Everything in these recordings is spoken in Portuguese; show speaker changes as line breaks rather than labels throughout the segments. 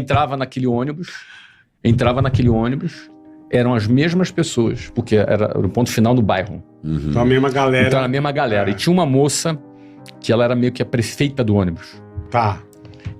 entrava naquele ônibus, eram as mesmas pessoas, porque era o ponto final no bairro.
Então a mesma galera.
Então, a mesma galera. E tinha uma moça que ela era meio que a prefeita do ônibus.
Tá.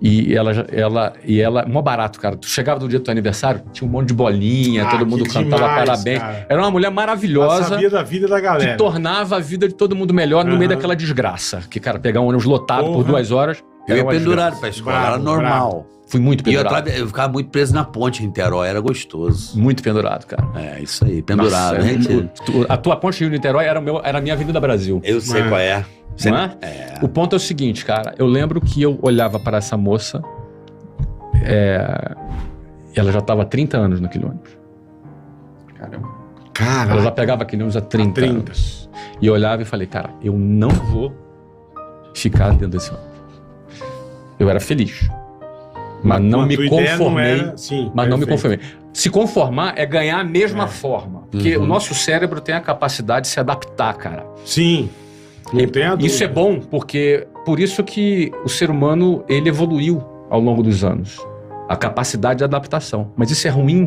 E ela, mó barato, cara. Tu chegava no dia do teu aniversário, tinha um monte de bolinha, todo mundo cantava
demais,
parabéns.
cara.
Era uma mulher
Ela
maravilhosa.
sabia da vida da galera.
Que tornava a vida de todo mundo melhor no meio daquela desgraça. Que, cara, pegar um ônibus lotado por 2 horas.
Eu ia
uma
pendurado
desgraça.
pra escola, era normal.
Fui muito
E
pendurado.
eu ficava muito preso na ponte em Niterói, era gostoso.
Muito pendurado, cara.
É, isso aí, pendurado.
Nossa,
gente.
a tua ponte Rio-Niterói era a minha Avenida Brasil.
Eu sei qual é.
Não é? O ponto é o seguinte, cara. Eu lembro que eu olhava para essa moça. Ela já estava há 30 anos naquele ônibus.
Cara.
Ela já pegava aquele ônibus há 30 anos. E eu olhava e falei, cara, eu não vou ficar dentro desse ônibus. Eu era feliz. Mas não me conformei. Não me conformei. Se conformar é ganhar a mesma forma. Porque o nosso cérebro tem a capacidade de se adaptar, cara.
Sim. Não tem a dúvida.
Isso é bom, porque por isso que o ser humano ele evoluiu ao longo dos anos. A capacidade de adaptação. Mas isso é ruim,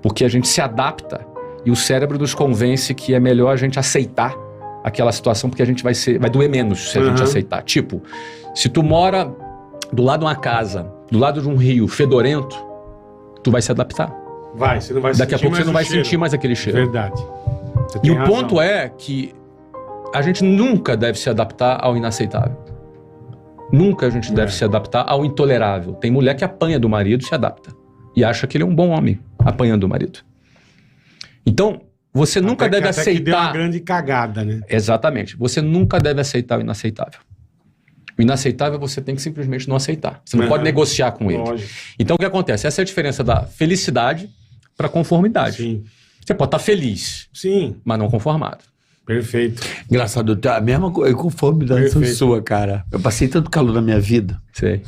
porque a gente se adapta e o cérebro nos convence que é melhor a gente aceitar aquela situação, porque a gente vai doer menos se a gente aceitar. Tipo, se tu mora do lado de uma casa, do lado de um rio fedorento, tu vai se adaptar.
Você não vai
Daqui a pouco você não vai sentir mais aquele cheiro.
Verdade.
E o ponto é que a gente nunca deve se adaptar ao inaceitável. Nunca a gente deve se adaptar ao intolerável. Tem mulher que apanha do marido e se adapta. E acha que ele é um bom homem, apanhando do marido. Então, você nunca deve aceitar...
que deu uma grande cagada, né?
Exatamente. Você nunca deve aceitar o inaceitável. O inaceitável você tem que simplesmente não aceitar. Você não pode negociar com ele.
Lógico.
Então, o que acontece? Essa é a diferença da felicidade para conformidade.
Sim.
Você pode estar feliz, mas não conformado.
Perfeito.
Engraçado, a mesma conformidade sua, cara. Eu passei tanto calor na minha vida.
Sei.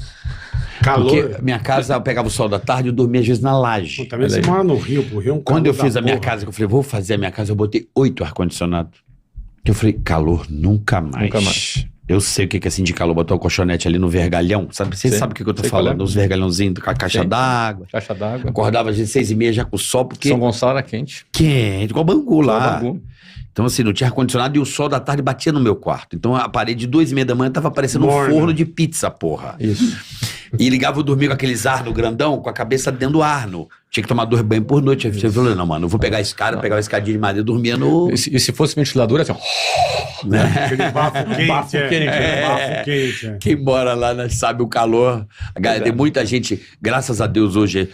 Calor?
Porque minha casa, eu pegava o sol da tarde e eu dormia às vezes na laje.
Também você mora no Rio, pro Rio é um calor.
Quando eu fiz a minha casa, que eu falei, vou fazer a minha casa, eu botei 8 ar-condicionados. Eu falei, calor nunca mais.
Nunca mais.
Eu sei o que é sentir calor, botar o colchonete ali no vergalhão. Você sabe o que eu tô falando? Os vergalhãozinhos com a caixa d'água.
Caixa d'água.
Acordava às vezes 6h30 já com o sol, porque...
São Gonçalo era quente.
Quente, igual Bangu lá.
Bangu.
Então, assim, não tinha ar-condicionado e o sol da tarde batia no meu quarto. Então, a parede de 2h30 da manhã tava parecendo um forno de pizza, porra.
Isso.
E ligava eu dormir com aqueles arno grandão, com a cabeça dentro do arno. Tinha que tomar 2 banhos por noite. Aí você falou, não, mano, eu vou pegar esse cara, pegar uma escadinha de madeira, dormia no...
E se fosse ventilador, assim,
né?
Aquele bafo quente.
Bafo quente.
Bafo quente.
Quem mora lá, né, sabe o calor. Tem muita gente, graças a Deus, hoje,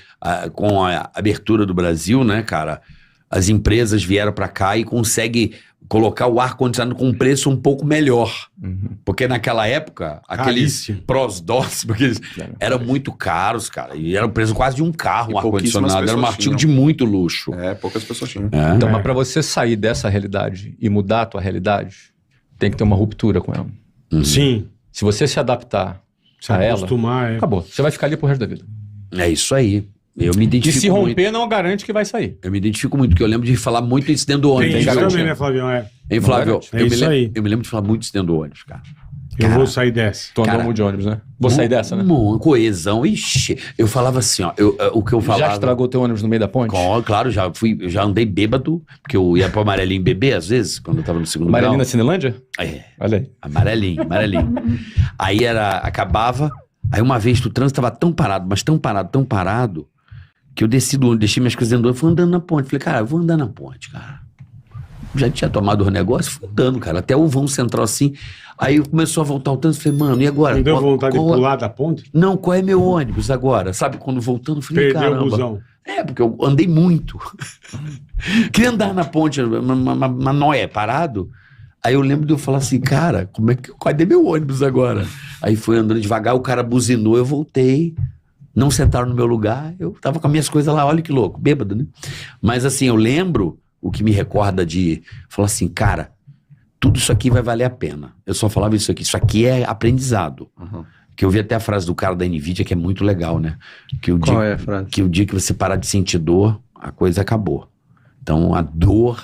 com a abertura do Brasil, né, cara, as empresas vieram pra cá e conseguem colocar o ar-condicionado com um preço um pouco melhor. Porque naquela época, aqueles Prosdós, porque eram muito caros, cara. E era o preço quase de um carro, um ar-condicionado. Era um artigo de muito luxo.
Poucas pessoas tinham.
Então, mas pra você sair dessa realidade e mudar a tua realidade, tem que ter uma ruptura com ela.
Sim.
Se você se adaptar a ela, acabou. Você vai ficar ali pro resto da vida.
É isso aí. Eu me identifico
E se romper,
muito.
não garante que vai sair.
Eu me identifico muito, porque eu lembro de falar muito isso dentro do ônibus.
Tem isso também, né, Flavião?
Hein, Flávio?
É isso aí.
Eu me lembro de falar muito isso dentro do ônibus, cara.
Eu vou sair dessa.
Tu andou muito de ônibus, né? Vou sair dessa, né?
Coesão, ixi. Eu falava assim, ó. O que eu falava...
Já estragou teu ônibus no meio da ponte?
Claro, já andei bêbado, porque eu ia pro Amarelinho beber, às vezes, quando eu tava no segundo grau.
Amarelinho na Cinelândia? Olha aí.
Amarelinho. Aí acabava, aí uma vez o trânsito tava tão parado, mas tão parado, que eu desci do ônibus, deixei minhas coisas dentro do ônibus, fui andando na ponte. Falei, cara, eu vou andar na ponte, cara. Já tinha tomado o negócio, fui andando, cara, até o vão central assim. Aí começou a voltar o trânsito, falei, mano, e agora?
Não deu vontade de pular da ponte?
Não, qual é meu ônibus agora? Sabe, quando voltando, eu falei,
Perdeu
caramba.
o busão.
Porque eu andei muito. Queria andar na ponte, mas não é parado. Aí eu lembro de eu falar assim, cara, cadê meu ônibus agora? Aí foi andando devagar, o cara buzinou, eu voltei. Não sentaram no meu lugar, eu tava com as minhas coisas lá, olha que louco, bêbado, né? Mas assim, eu lembro, o que me recorda de falar assim, cara, tudo isso aqui vai valer a pena. Eu só falava isso aqui é aprendizado. Que eu vi até a frase do cara da NVIDIA, que é muito legal, né?
Qual é a frase?
Que o dia que você parar de sentir dor, a coisa acabou. Então a dor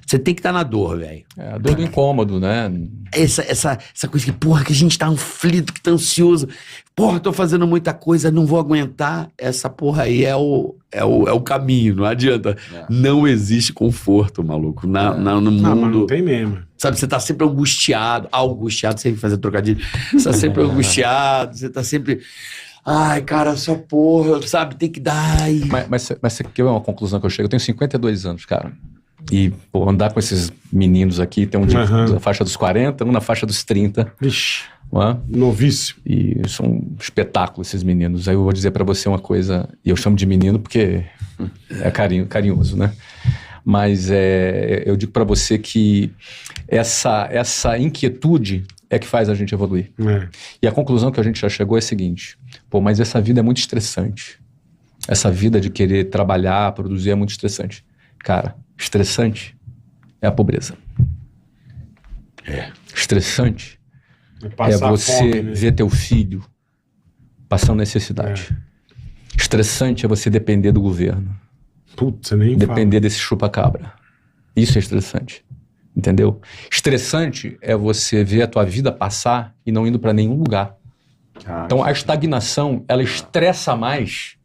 Você tem que estar na dor, velho.
É a dor do incômodo, né?
Essa coisa que, porra, que a gente tá aflito, que tá ansioso. Porra, tô fazendo muita coisa, não vou aguentar. Essa porra aí é o caminho, não adianta. Não existe conforto, maluco, no mundo.
Não, mas não tem mesmo.
Sabe, você tá sempre angustiado, sem fazer trocadilho. Você tá sempre angustiado, você tá sempre... Ai, cara, só porra, sabe, tem que dar...
Mas você quer ver uma conclusão que eu chego? Eu tenho 52 anos, cara. E, pô, andar com esses meninos aqui, tem um na faixa dos 40, um na faixa dos 30.
Vixe,
é?
novíssimo.
E são um espetáculo esses meninos. Aí eu vou dizer pra você uma coisa, e eu chamo de menino porque é carinhoso, né? Mas eu digo pra você que essa inquietude é que faz a gente evoluir. E a conclusão que a gente já chegou é a seguinte: pô, mas essa vida é muito estressante. Essa vida de querer trabalhar, produzir é muito estressante. Cara, estressante é a pobreza. Estressante é você
fome, né?
ver teu filho passando necessidade. Estressante é você depender do governo.
Putz, você nem
depender desse chupa-cabra. Isso é estressante. Entendeu? Estressante é você ver a tua vida passar e não indo para nenhum lugar. Então a estagnação, ela estressa mais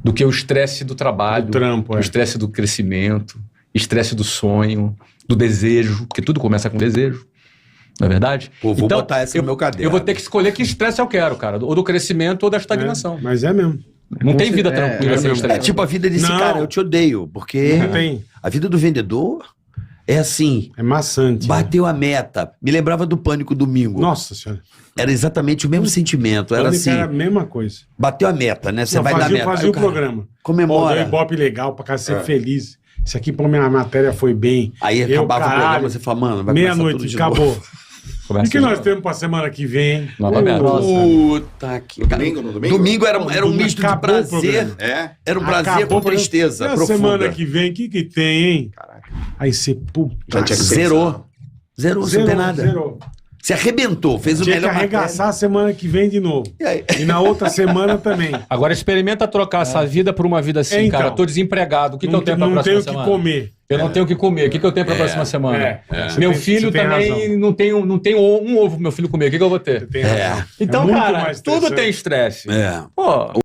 do que o estresse do trabalho,
do trampo,
o estresse do crescimento, estresse do sonho, do desejo, porque tudo começa com desejo, não é verdade?
Pô, vou botar essa no meu caderno.
Eu vou ter que escolher que estresse eu quero, cara, ou do crescimento ou da estagnação.
Mas é mesmo.
Não tem vida tranquila sem estresse.
É tipo a vida desse cara, eu te odeio, porque
não tem.
A vida do vendedor é assim.
É maçante.
Bateu a meta. Me lembrava do Pânico Domingo.
Nossa senhora.
Era exatamente o mesmo sentimento. Era assim.
Era a mesma coisa.
Bateu a meta, né? Você vai dar meta.
Fazia o programa.
Comemora.
Deu Ibope legal pra cara ser feliz. Isso aqui pra minha matéria foi bem.
Aí acabava o programa, você fala, mano, vai
meia-noite, acabou. O que nós temos pra semana que vem?
Puta que...
No domingo?
Domingo era um misto de prazer. Era um prazer com tristeza
profunda. Semana que vem, o que tem, hein? Caraca. Aí você, puta...
Zerou, você não tem nada.
Zerou.
Você arrebentou, fez o melhor.
Tinha que arregaçar a semana que vem de novo. E na outra semana também.
Agora experimenta trocar essa vida por uma vida assim, cara. Eu tô desempregado. O que eu tenho pra próxima semana?
Não tenho o que comer.
Eu não tenho o que comer. O que eu tenho pra próxima semana? Meu filho também não tem um ovo pro meu filho comer. O que eu vou ter?
Então,
cara, tudo tem estresse.
Pô,